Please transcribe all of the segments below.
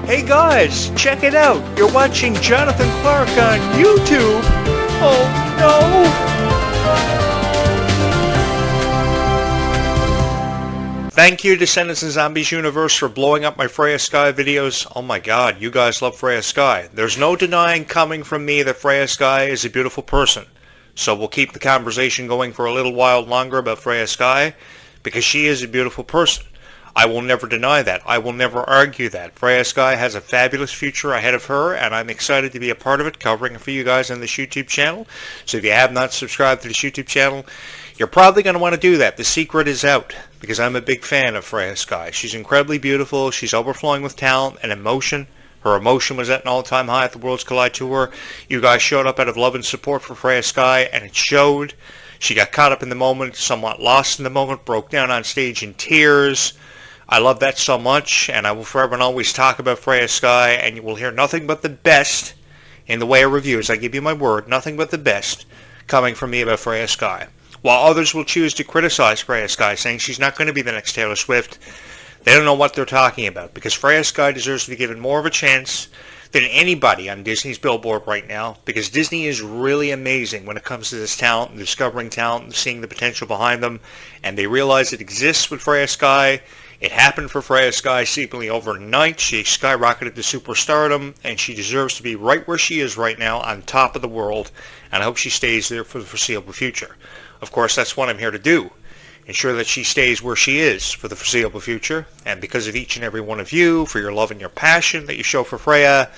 Hey guys, check it out. You're watching Jonathan Clarke on YouTube. Oh no. Thank you, Descendants and Zombies Universe, for blowing up my Freya Sky videos. Oh my god, you guys love Freya Sky. There's no denying coming from me that Freya Sky is a beautiful person. So we'll keep the conversation going for a little while longer about Freya Sky, because she is a beautiful person. I will never deny that. I will never argue that. Freya Sky has a fabulous future ahead of her, and I'm excited to be a part of it, covering it for you guys on this YouTube channel. So if you have not subscribed to this YouTube channel, you're probably going to want to do that. The secret is out, because I'm a big fan of Freya Sky. She's incredibly beautiful. She's overflowing with talent and emotion. Her emotion was at an all-time high at the Worlds Collide Tour. You guys showed up out of love and support for Freya Sky, and it showed. She got caught up in the moment, somewhat lost in the moment, broke down on stage in tears. I love that so much, and I will forever and always talk about Freya Sky, and you will hear nothing but the best in the way of reviews. I give you my word, nothing but the best coming from me about Freya Sky. While others will choose to criticize Freya Sky, saying she's not going to be the next Taylor Swift, they don't know what they're talking about, because Freya Sky deserves to be given more of a chance than anybody on Disney's billboard right now, because Disney is really amazing when it comes to this talent, and discovering talent, and seeing the potential behind them, and they realize it exists with Freya Sky. It happened for Freya Sky seemingly overnight. She skyrocketed to superstardom, and she deserves to be right where she is right now, on top of the world, and I hope she stays there for the foreseeable future. Of course, that's what I'm here to do. Ensure that she stays where she is for the foreseeable future, and because of each and every one of you, for your love and your passion that you show for Freya.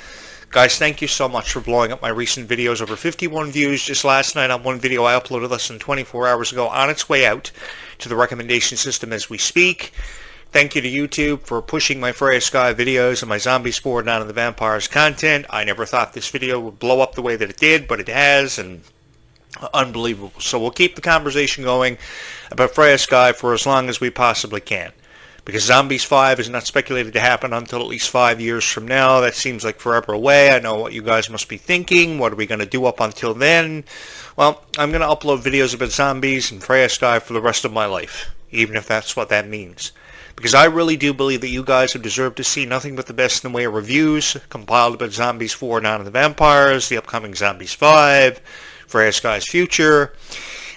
Guys, thank you so much for blowing up my recent videos. Over 51 views just last night on one video I uploaded less than 24 hours ago, on its way out to the recommendation system as we speak. Thank you to YouTube for pushing my Freya Sky videos and my Zombie Spore Down in the Vampires content. I never thought this video would blow up the way that it did, but it has, and unbelievable. So we'll keep the conversation going about Freya Sky for as long as we possibly can, because Zombies 5 is not speculated to happen until at least 5 years from now. That seems like forever away. I know what you guys must be thinking. What are we going to do up until then? Well, I'm going to upload videos about zombies and Freya Sky for the rest of my life, even if that's what that means. Because I really do believe that you guys have deserved to see nothing but the best in the way of reviews compiled about Zombies 4, Down in the Vampires, the upcoming Zombies 5, Freya Sky's future.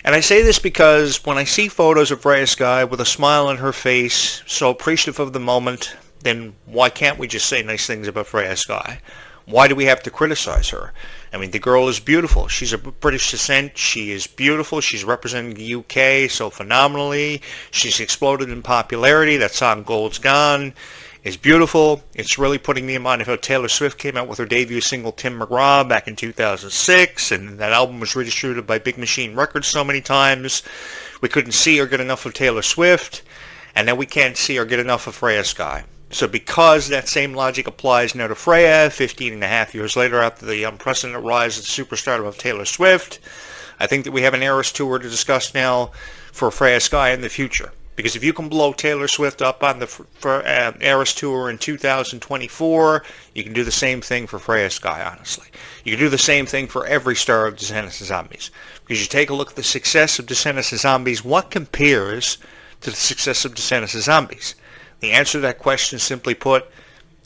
And I say this because when I see photos of Freya Sky with a smile on her face, so appreciative of the moment, then why can't we just say nice things about Freya Sky? Why do we have to criticize her? I mean, the girl is beautiful. She's of British descent. She is beautiful. She's representing the UK so phenomenally. She's exploded in popularity. That song, Gold's Gone, is beautiful. It's really putting me in mind of how Taylor Swift came out with her debut single, Tim McGraw, back in 2006, and that album was redistributed by Big Machine Records so many times. We couldn't see or get enough of Taylor Swift, and now we can't see or get enough of Freya Sky. So because that same logic applies now to Freya, 15 and a half years later after the unprecedented rise of the superstardom of Taylor Swift, I think that we have an Eras Tour to discuss now for Freya Sky in the future. Because if you can blow Taylor Swift up on the Eras Tour in 2024, you can do the same thing for Freya Sky, honestly. You can do the same thing for every star of Descendants and Zombies. Because you take a look at the success of Descendants and Zombies, what compares to the success of Descendants and Zombies? The answer to that question, simply put,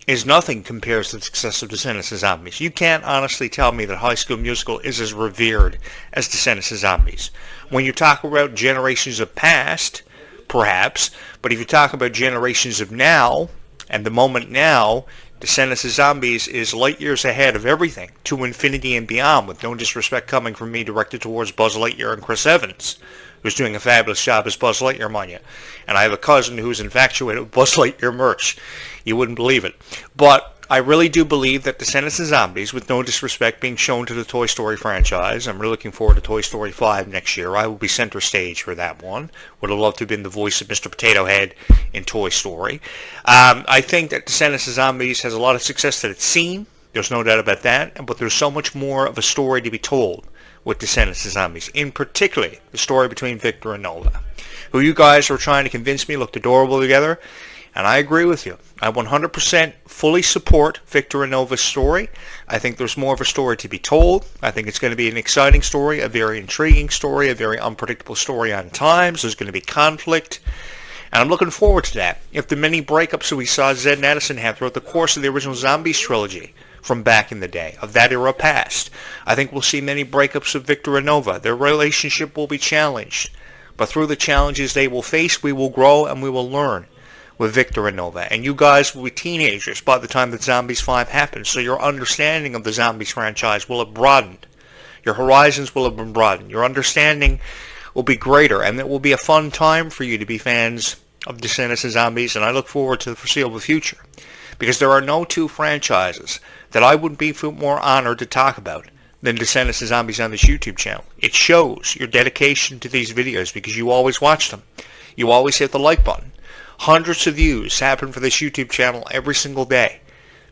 is nothing compares to the success of Descendants and Zombies. You can't honestly tell me that High School Musical is as revered as Descendants and Zombies. When you talk about generations of past, perhaps, but if you talk about generations of now, and the moment now, Descendants of Zombies is light years ahead of everything, to infinity and beyond, with no disrespect coming from me directed towards Buzz Lightyear and Chris Evans, who's doing a fabulous job as Buzz Lightyear, mind you. And I have a cousin who's infatuated with Buzz Lightyear merch. You wouldn't believe it. But I really do believe that Descendants of Zombies, with no disrespect being shown to the Toy Story franchise, I'm really looking forward to Toy Story 5 next year. I will be center stage for that one. Would have loved to have been the voice of Mr. Potato Head in Toy Story. I think that Descendants of Zombies has a lot of success that it's seen. There's no doubt about that. But there's so much more of a story to be told with Descendants of Zombies. In particular, the story between Victor and Nova, who you guys are trying to convince me looked adorable together. And I agree with you. I 100% fully support Victor and Nova's story. I think there's more of a story to be told. I think it's going to be an exciting story, a very intriguing story, a very unpredictable story on times. There's going to be conflict. And I'm looking forward to that. If the many breakups that we saw Zed and Edison have throughout the course of the original Zombies trilogy from back in the day, of that era past, I think we'll see many breakups of Victor and Nova. Their relationship will be challenged. But through the challenges they will face, we will grow and we will learn with Victor and Nova. And you guys will be teenagers by the time that Zombies 5 happens, so your understanding of the Zombies franchise will have broadened. Your horizons will have been broadened. Your understanding will be greater, and it will be a fun time for you to be fans of Descendants and Zombies, and I look forward to the foreseeable future. Because there are no two franchises that I would be more honored to talk about than Descendants and Zombies on this YouTube channel. It shows your dedication to these videos because you always watch them. You always hit the like button. Hundreds of views happen for this YouTube channel every single day.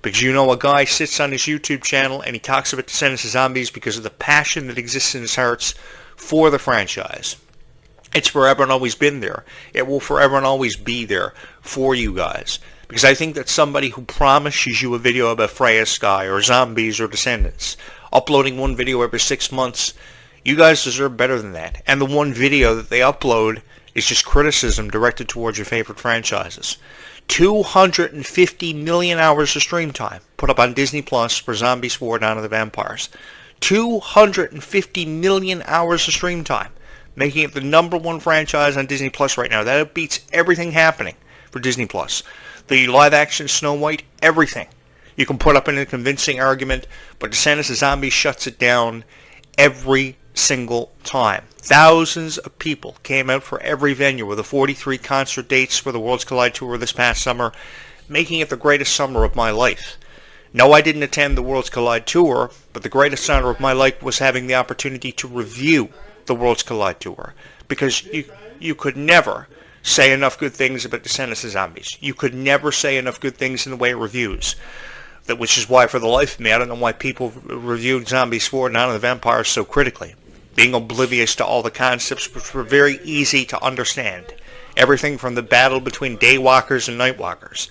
Because you know a guy sits on his YouTube channel and he talks about Descendants and Zombies because of the passion that exists in his hearts for the franchise. It's forever and always been there. It will forever and always be there for you guys. Because I think that somebody who promises you a video about Freya Sky or Zombies or Descendants, uploading one video every 6 months, you guys deserve better than that. And the one video that they upload is just criticism directed towards your favorite franchises. 250 million hours of stream time put up on Disney Plus for Zombies 4 Dawn of the Vampires. 250 million hours of stream time, making it the #1 franchise on Disney Plus right now. That beats everything happening for Disney Plus. The live-action Snow White, everything. You can put up in a convincing argument, but Descendants of Zombies shuts it down every single time. Thousands of people came out for every venue with the 43 concert dates for the Worlds Collide Tour this past summer, making it the greatest summer of my life. No, I didn't attend the Worlds Collide Tour, but the greatest honor of my life was having the opportunity to review the Worlds Collide Tour, because you could never say enough good things about Descendants of Zombies. You could never say enough good things in the way of reviews. Which is why, for the life of me, I don't know why people reviewed Zombies 4 Dawn of the Vampires so critically, being oblivious to all the concepts which were very easy to understand. Everything from the battle between Daywalkers and Nightwalkers.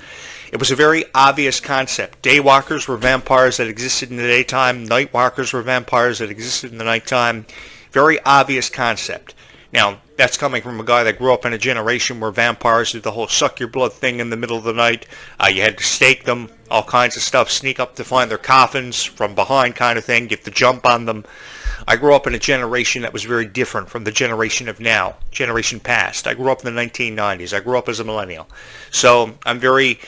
It was a very obvious concept. Daywalkers were vampires that existed in the daytime. Nightwalkers were vampires that existed in the nighttime. Very obvious concept. Now, that's coming from a guy that grew up in a generation where vampires did the whole suck your blood thing in the middle of the night. You had to stake them, all kinds of stuff, sneak up to find their coffins from behind kind of thing, get the jump on them. I grew up in a generation that was very different from the generation of now, generation past. I grew up in the 1990s. I grew up as a millennial. So I'm very,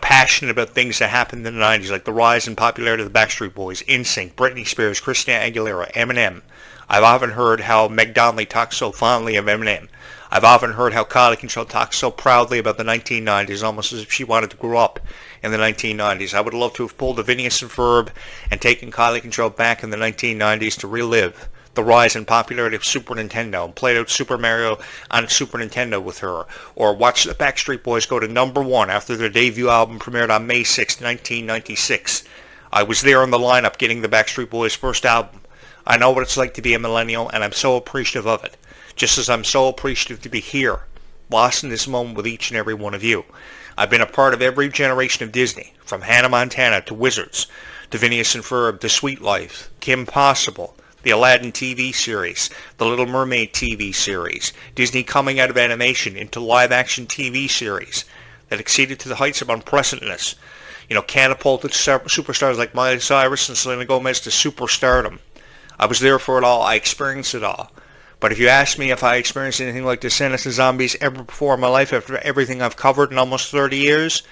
passionate about things that happened in the 90s, like the rise in popularity of the Backstreet Boys, NSYNC, Britney Spears, Christina Aguilera, Eminem. I've often heard how Meg Donnelly talks so fondly of Eminem. I've often heard how Kylie Control talks so proudly about the 1990s, almost as if she wanted to grow up in the 1990s. I would love to have pulled a Phineas and Ferb and taken Kylie Control back in the 1990s to relive the rise in popularity of Super Nintendo and played out Super Mario on Super Nintendo with her, or watch the Backstreet Boys go to #1 after their debut album premiered on May 6, 1996. I was there in the lineup getting the Backstreet Boys' first album. I know what it's like to be a millennial, and I'm so appreciative of it. Just as I'm so appreciative to be here, lost in this moment with each and every one of you. I've been a part of every generation of Disney, from Hannah Montana to Wizards, to Phineas and Ferb, to Sweet Life, Kim Possible, the Aladdin TV series, the Little Mermaid TV series, Disney coming out of animation into live-action TV series that exceeded to the heights of unprecedentedness. Catapulted superstars like Miley Cyrus and Selena Gomez to superstardom. I was there for it all. I experienced it all. But if you ask me if I experienced anything like Descendants and Zombies ever before in my life after everything I've covered in almost 30 years,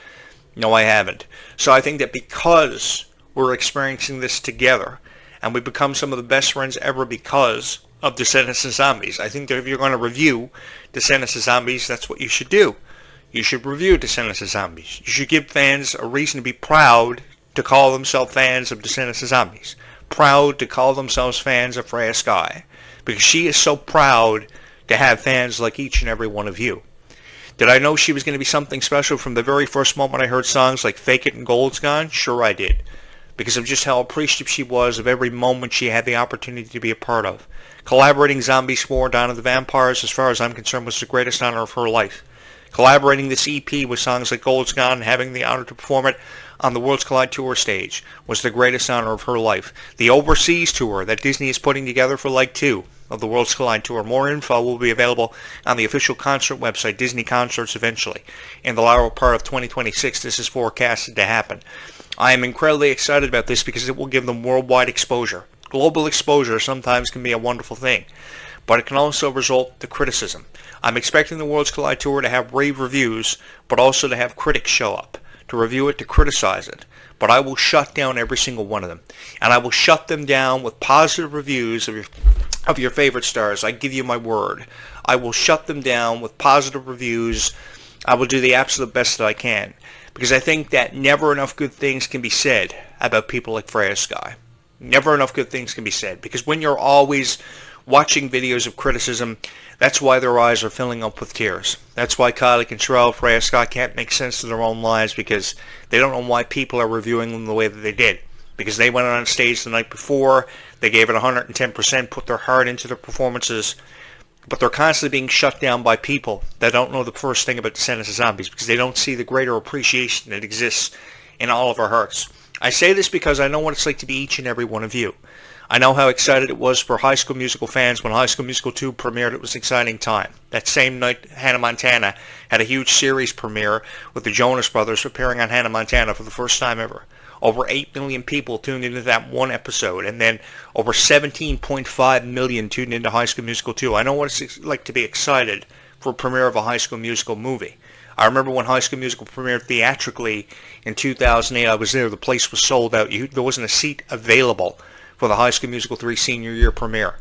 no, I haven't. So I think that because we're experiencing this together, and we become some of the best friends ever because of Descendants and Zombies, I think that if you're going to review Descendants and Zombies, that's what you should do. You should review Descendants and Zombies. You should give fans a reason to be proud to call themselves fans of Descendants and Zombies. Proud to call themselves fans of Freya Sky, because she is so proud to have fans like each and every one of you. Did I know she was going to be something special from the very first moment I heard songs like Fake It and Gold's Gone? Sure I did, because of just how appreciative she was of every moment she had the opportunity to be a part of. Collaborating Zombies 4 Dawn of the Vampires, as far as I'm concerned, was the greatest honor of her life. Collaborating this EP with songs like Gold's Gone and having the honor to perform it on the Worlds Collide Tour stage was the greatest honor of her life. The overseas tour that Disney is putting together for Leg 2 of the Worlds Collide Tour. More info will be available on the official concert website, Disney Concerts, eventually. In the latter part of 2026, this is forecasted to happen. I am incredibly excited about this because it will give them worldwide exposure. Global exposure sometimes can be a wonderful thing, but it can also result in criticism. I'm expecting the Worlds Collide Tour to have rave reviews, but also to have critics show up, to review it, to criticize it. But I will shut down every single one of them. And I will shut them down with positive reviews of your favorite stars. I give you my word. I will shut them down with positive reviews. I will do the absolute best that I can. Because I think that never enough good things can be said about people like Freya Sky. Never enough good things can be said. Because when you're always watching videos of criticism, that's why their eyes are filling up with tears. That's why Kylie and Freya Sky can't make sense of their own lives, because they don't know why people are reviewing them the way that they did. Because they went on stage the night before, they gave it 110%, put their heart into their performances, but they're constantly being shut down by people that don't know the first thing about Descendants of Zombies, because they don't see the greater appreciation that exists in all of our hearts. I say this because I know what it's like to be each and every one of you. I know how excited it was for High School Musical fans when High School Musical 2 premiered. It was an exciting time. That same night, Hannah Montana had a huge series premiere with the Jonas Brothers appearing on Hannah Montana for the first time ever. Over 8 million people tuned into that one episode, and then over 17.5 million tuned into High School Musical 2. I know what it's like to be excited for a premiere of a High School Musical movie. I remember when High School Musical premiered theatrically in 2008. I was there. The place was sold out. There wasn't a seat available for the High School Musical 3 senior year premiere.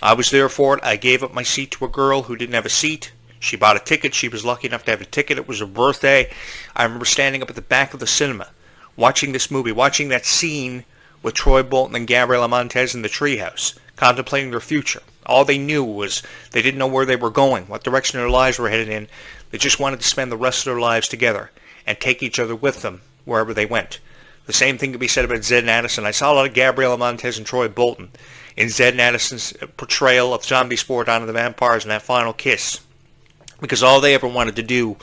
I was there for it. I gave up my seat to a girl who didn't have a seat. She bought a ticket. She was lucky enough to have a ticket. It was her birthday. I remember standing up at the back of the cinema, watching this movie, watching that scene with Troy Bolton and Gabriela Montez in the treehouse, contemplating their future. All they knew was they didn't know where they were going, what direction their lives were headed in. They just wanted to spend the rest of their lives together and take each other with them wherever they went. The same thing could be said about Zed and Addison. I saw a lot of Gabriela Montez and Troy Bolton in Zed and Addison's portrayal of Zombie Sport, Dawn of the Vampires, and that final kiss, because all they ever wanted to do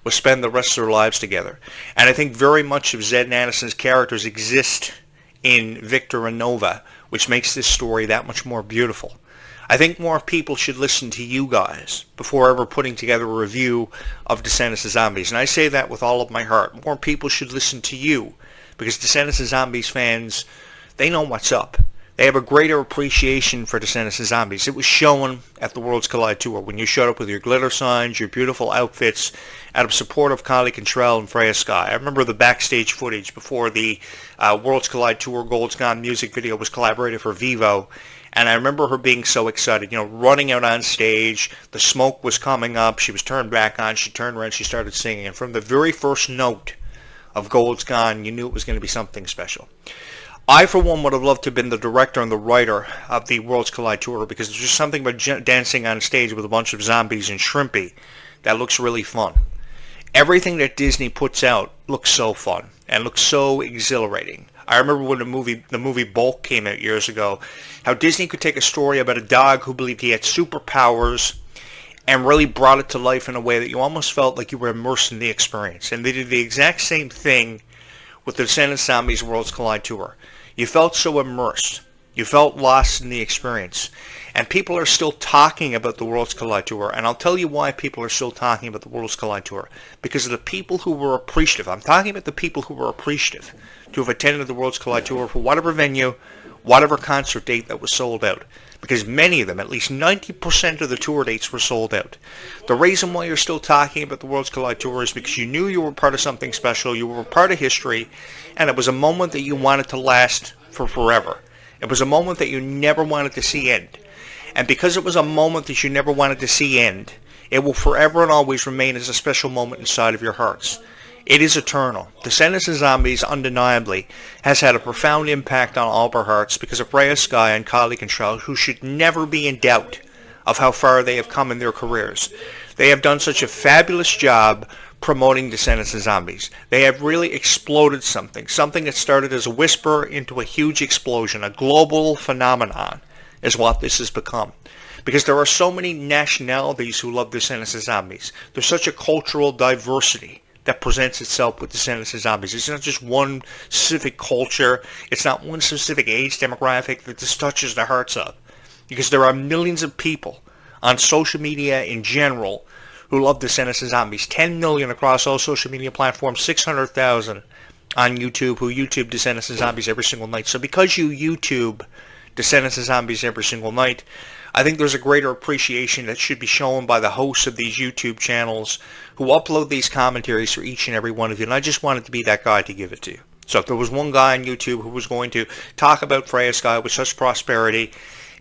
was spend the rest of their lives together. And I think very much of Zed and Addison's characters exist in Victor and Nova, which makes this story that much more beautiful. I think more people should listen to you guys before ever putting together a review of Descendants of Zombies. And I say that with all of my heart. More people should listen to you, because Descendants of Zombies fans, they know what's up. They have a greater appreciation for Descendants of Zombies. It was shown at the Worlds Collide Tour when you showed up with your glitter signs, your beautiful outfits, out of support of Kylie Cantrell and Freya Sky. I remember the backstage footage before the Worlds Collide Tour Gold's Gone music video was collaborated for Vivo. And I remember her being so excited, running out on stage. The smoke was coming up. She was turned back on. She turned around. She started singing. And from the very first note of Gold's Gone, you knew it was going to be something special. I, for one, would have loved to have been the director and the writer of the Worlds Collide Tour, because there's just something about dancing on stage with a bunch of zombies and shrimpy that looks really fun. Everything that Disney puts out looks so fun and looks so exhilarating. I remember when the movie Bulk came out years ago, how Disney could take a story about a dog who believed he had superpowers and really brought it to life in a way that you almost felt like you were immersed in the experience. And they did the exact same thing with the Descendants of Zombies Worlds Collide Tour. You felt so immersed. You felt lost in the experience. And people are still talking about the Worlds Collide Tour. And I'll tell you why people are still talking about the Worlds Collide Tour. Because of the people who were appreciative. I'm talking about the people who were appreciative to have attended the Worlds Collide Tour for whatever venue, whatever concert date that was sold out. Because many of them, at least 90% of the tour dates were sold out. The reason why you're still talking about the Worlds Collide Tour is because you knew you were part of something special, you were part of history, and it was a moment that you wanted to last for forever. It was a moment that you never wanted to see end. And because it was a moment that you never wanted to see end, it will forever and always remain as a special moment inside of your hearts. It is eternal. Descendants of Zombies, undeniably, has had a profound impact on all of our hearts because of Freya Sky and Kylie Cantrell, who should never be in doubt of how far they have come in their careers. They have done such a fabulous job promoting Descendants of Zombies. They have really exploded something that started as a whisper into a huge explosion. A global phenomenon is what this has become. Because there are so many nationalities who love Descendants of Zombies. There's such a cultural diversity that presents itself with Descendants of Zombies. It's not just one specific culture. It's not one specific age demographic that this touches the hearts of. Because there are millions of people on social media in general who love Descendants of Zombies. 10 million across all social media platforms, 600,000 on YouTube who YouTube Descendants of Zombies every single night. So because you YouTube Descendants of Zombies every single night, I think there's a greater appreciation that should be shown by the hosts of these YouTube channels who upload these commentaries for each and every one of you. And I just wanted to be that guy to give it to you. So if there was one guy on YouTube who was going to talk about Freya Sky with such prosperity,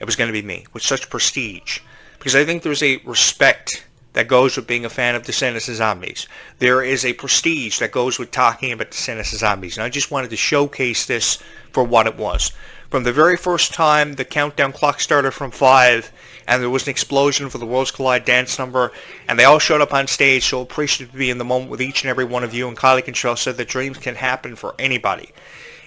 it was going to be me, with such prestige. Because I think there's a respect that goes with being a fan of Descendants of Zombies. There is a prestige that goes with talking about Descendants of Zombies. And I just wanted to showcase this for what it was. From the very first time the countdown clock started from 5 and there was an explosion for the Worlds Collide dance number and they all showed up on stage, so appreciative to be in the moment with each and every one of you, and Kylie Contrell said that dreams can happen for anybody.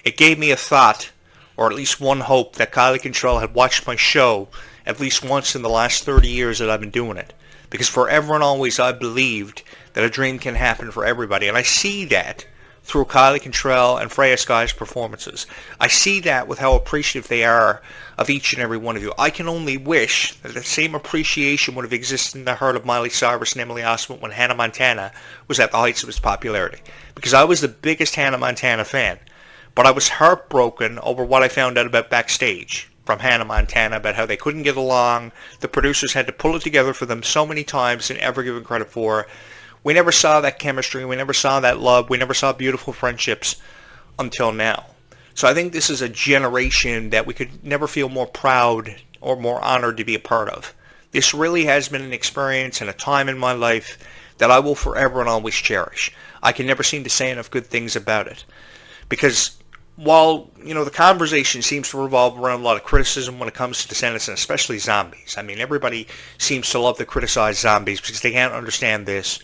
It gave me a thought, or at least one hope, that Kylie Contrell had watched my show at least once in the last 30 years that I've been doing it. Because forever and always I believed that a dream can happen for everybody. And I see that through Kylie Contrell and Freya Sky's performances. I see that with how appreciative they are of each and every one of you. I can only wish that the same appreciation would have existed in the heart of Miley Cyrus and Emily Osment when Hannah Montana was at the heights of its popularity. Because I was the biggest Hannah Montana fan. But I was heartbroken over what I found out about backstage from Hannah Montana, about how they couldn't get along. The producers had to pull it together for them so many times and never given credit for. We never saw that chemistry. We never saw that love. We never saw beautiful friendships until now. So I think this is a generation that we could never feel more proud or more honored to be a part of. This really has been an experience and a time in my life that I will forever and always cherish. I can never seem to say enough good things about it. Because while, the conversation seems to revolve around a lot of criticism when it comes to Descendants, and especially zombies. I mean, everybody seems to love to criticize zombies because they can't understand this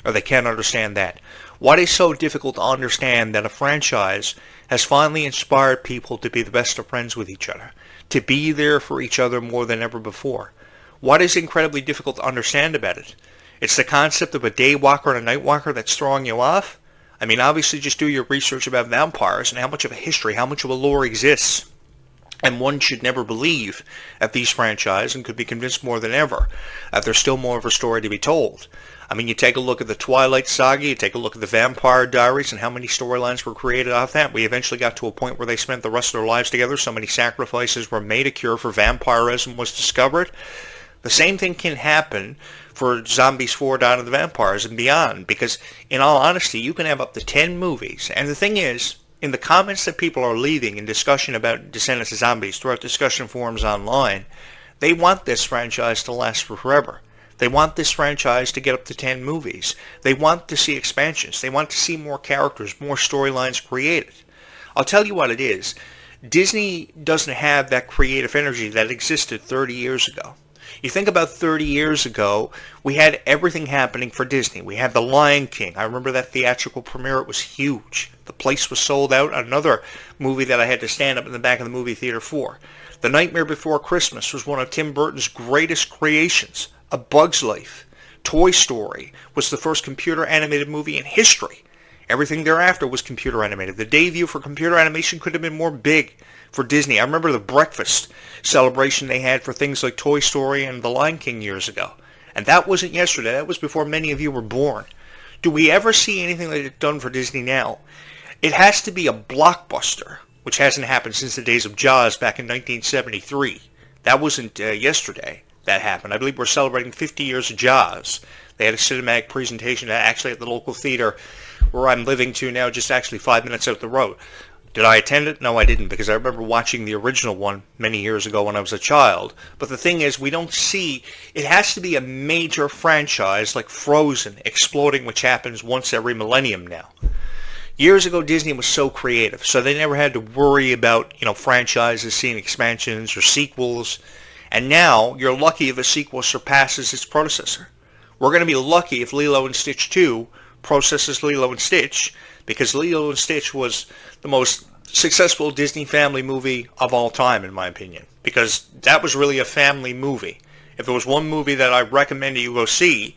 or they can't understand that. What is so difficult to understand that a franchise has finally inspired people to be the best of friends with each other, to be there for each other more than ever before? What is incredibly difficult to understand about it? It's the concept of a day walker and a night walker that's throwing you off. I mean, obviously just do your research about vampires and how much of a history, how much of a lore exists. And one should never believe at these franchises, and could be convinced more than ever that there's still more of a story to be told. I mean, you take a look at the Twilight Saga, you take a look at the Vampire Diaries, and how many storylines were created off that. We eventually got to a point where they spent the rest of their lives together. So many sacrifices were made. A cure for vampirism was discovered. The same thing can happen for Zombies 4, Dawn of the Vampires, and beyond. Because, in all honesty, you can have up to 10 movies. And the thing is, in the comments that people are leaving in discussion about Descendants of Zombies throughout discussion forums online, they want this franchise to last forever. They want this franchise to get up to 10 movies. They want to see expansions. They want to see more characters, more storylines created. I'll tell you what it is. Disney doesn't have that creative energy that existed 30 years ago. You think about 30 years ago, we had everything happening for Disney. We had The Lion King. I remember that theatrical premiere. It was huge. The place was sold out. Another movie that I had to stand up in the back of the movie theater for. The Nightmare Before Christmas was one of Tim Burton's greatest creations. A Bug's Life. Toy Story was the first computer animated movie in history. Everything thereafter was computer animated. The debut for computer animation could have been more big for Disney. I remember the breakfast celebration they had for things like Toy Story and The Lion King years ago. And that wasn't yesterday. That was before many of you were born. Do we ever see anything like it's done for Disney now? It has to be a blockbuster, which hasn't happened since the days of Jaws back in 1973. That wasn't yesterday that happened. I believe we're celebrating 50 years of Jaws. They had a cinematic presentation actually at the local theater where I'm living to now, just actually 5 minutes out the road. Did I attend it? No, I didn't, because I remember watching the original one many years ago when I was a child. But the thing is, we don't see, it has to be a major franchise like Frozen exploding, which happens once every millennium now. Years ago, Disney was so creative, so they never had to worry about, franchises seeing expansions or sequels. And now, you're lucky if a sequel surpasses its predecessor. We're going to be lucky if Lilo and Stitch 2 processes Lilo and Stitch, because Lilo and Stitch was the most successful Disney family movie of all time, in my opinion. Because that was really a family movie. if there was one movie that I recommended you go see,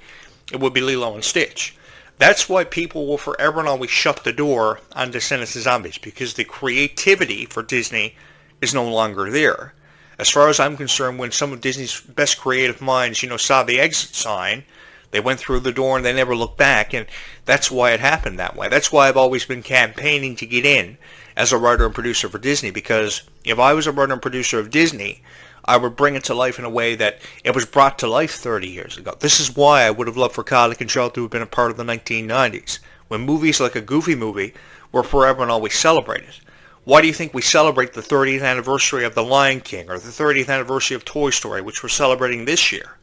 it would be Lilo and Stitch. That's why people will forever and always shut the door on Descendants of Zombies, because the creativity for Disney is no longer there. As far as I'm concerned, when some of Disney's best creative minds, saw the exit sign, they went through the door and they never looked back, and that's why it happened that way. That's why I've always been campaigning to get in as a writer and producer for Disney, because if I was a writer and producer of Disney, I would bring it to life in a way that it was brought to life 30 years ago. This is why I would have loved for Clarke and Charlotte to have been a part of the 1990s, when movies like a Goofy movie were forever and always celebrated. Why do you think we celebrate the 30th anniversary of The Lion King or the 30th anniversary of Toy Story, which we're celebrating this year,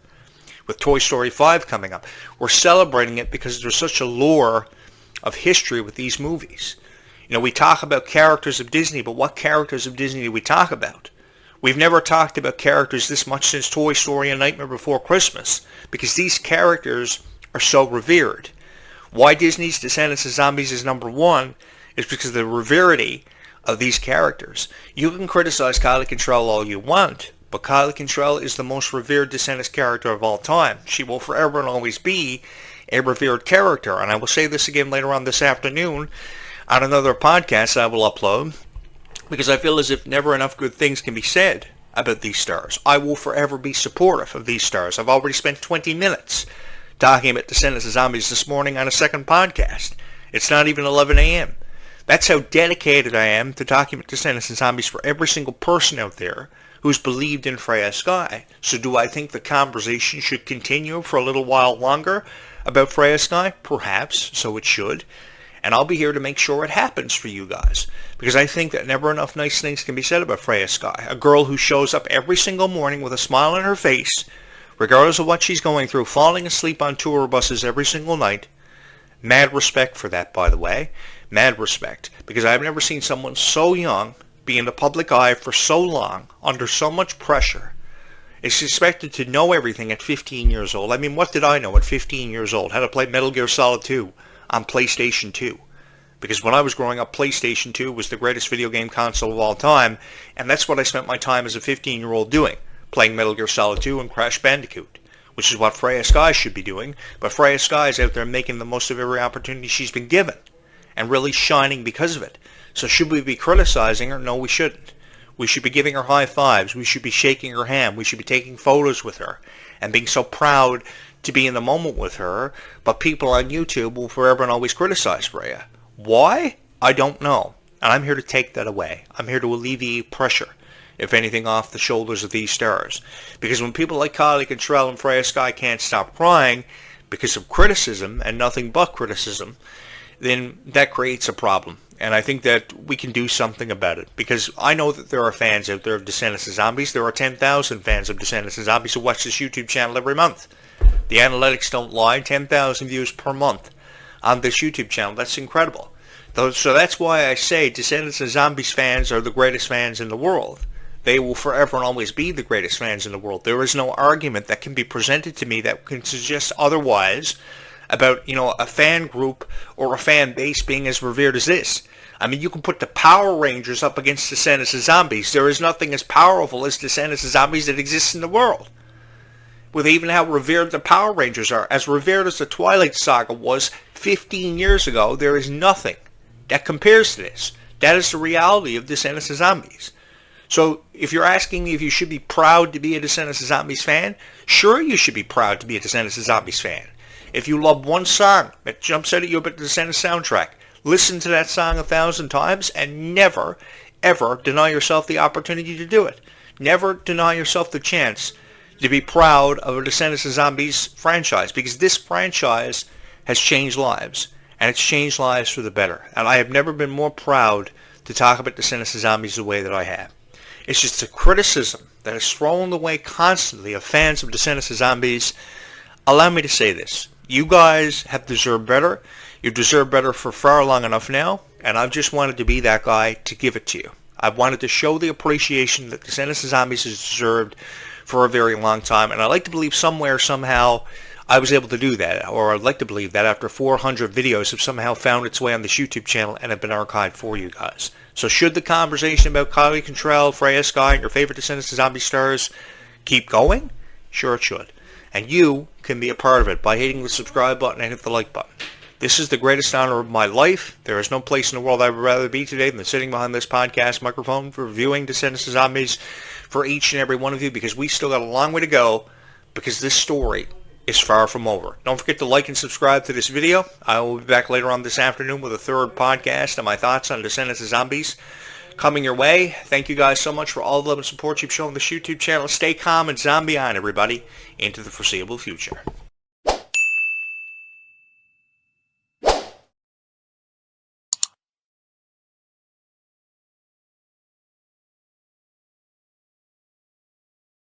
with Toy Story 5 coming up? We're celebrating it because there's such a lore of history with these movies. We talk about characters of Disney, but what characters of Disney do we talk about? We've never talked about characters this much since Toy Story and Nightmare Before Christmas, because these characters are so revered. Why Disney's Descendants of Zombies is number one is because of the reverity of these characters. You can criticize Kylie Cantrell all you want, but Kylie Cantrell is the most revered Descendants character of all time. She will forever and always be a revered character, and I will say this again later on this afternoon on another podcast I will upload, because I feel as if never enough good things can be said about these stars. I will forever be supportive of these stars. I've already spent 20 minutes talking about Descendants of Zombies this morning on a second podcast. It's not even 11 a.m. That's how dedicated I am to talking about Descendants of Zombies for every single person out there who's believed in Freya Sky. So do I think the conversation should continue for a little while longer about Freya Sky? Perhaps, so it should. And I'll be here to make sure it happens for you guys, because I think that never enough nice things can be said about Freya Sky, a girl who shows up every single morning with a smile on her face, regardless of what she's going through, falling asleep on tour buses every single night. Mad respect for that, by the way. Mad respect, because I've never seen someone so young be in the public eye for so long, under so much pressure. Is expected to know everything at 15 years old. I mean, what did I know at 15 years old? How to play Metal Gear Solid 2 on PlayStation 2. Because when I was growing up, PlayStation 2 was the greatest video game console of all time, and that's what I spent my time as a 15-year-old doing, playing Metal Gear Solid 2 and Crash Bandicoot, which is what Freya Sky should be doing. But Freya Sky is out there making the most of every opportunity she's been given, and really shining because of it. So should we be criticizing her? No, we shouldn't. We should be giving her high fives. We should be shaking her hand. We should be taking photos with her and being so proud to be in the moment with her. But people on YouTube will forever and always criticize Freya. Why? I don't know. And I'm here to take that away. I'm here to alleviate pressure, if anything, off the shoulders of these stars. Because when people like Kylie Cantrell and Freya Sky can't stop crying because of criticism and nothing but criticism, then that creates a problem. And I think that we can do something about it. Because I know that there are fans out there of Descendants of Zombies. There are 10,000 fans of Descendants of Zombies who watch this YouTube channel every month. The analytics don't lie. 10,000 views per month on this YouTube channel. That's incredible. So that's why I say Descendants of Zombies fans are the greatest fans in the world. They will forever and always be the greatest fans in the world. There is no argument that can be presented to me that can suggest otherwise about, a fan group or a fan base being as revered as this. I mean, you can put the Power Rangers up against Descendants of Zombies. There is nothing as powerful as Descendants of Zombies that exists in the world. With even how revered the Power Rangers are, as revered as the Twilight Saga was 15 years ago, there is nothing that compares to this. That is the reality of Descendants of Zombies. So if you're asking me if you should be proud to be a Descendants of Zombies fan, sure you should be proud to be a Descendants of Zombies fan. If you love one song that jumps out at you about the Descendants soundtrack, listen to that song 1,000 times and never, ever deny yourself the opportunity to do it. Never deny yourself the chance to be proud of a Descendants of Zombies franchise, because this franchise has changed lives, and it's changed lives for the better. And I have never been more proud to talk about Descendants of Zombies the way that I have. It's just the criticism that is thrown away constantly of fans of Descendants of Zombies. Allow me to say this. You guys have deserved better. You deserve better for far long enough now, and I've just wanted to be that guy to give it to you. I've wanted to show the appreciation that Descendants of Zombies has deserved for a very long time, and I like to believe somewhere, somehow, I was able to do that, or I'd like to believe that after 400 videos have somehow found its way on this YouTube channel and have been archived for you guys. So should the conversation about Kylie Cantrell, Freya Sky, and your favorite Descendants of Zombie stars keep going? Sure it should. And you can be a part of it by hitting the subscribe button and hit the like button. This is the greatest honor of my life. There is no place in the world I would rather be today than sitting behind this podcast microphone for reviewing Descendants of Zombies for each and every one of you, because we still got a long way to go, because this story is far from over. Don't forget to like and subscribe to this video. I will be back later on this afternoon with a third podcast on my thoughts on Descendants of Zombies coming your way. Thank you guys so much for all the love and support you've shown this YouTube channel. Stay calm and zombie on, everybody, into the foreseeable future.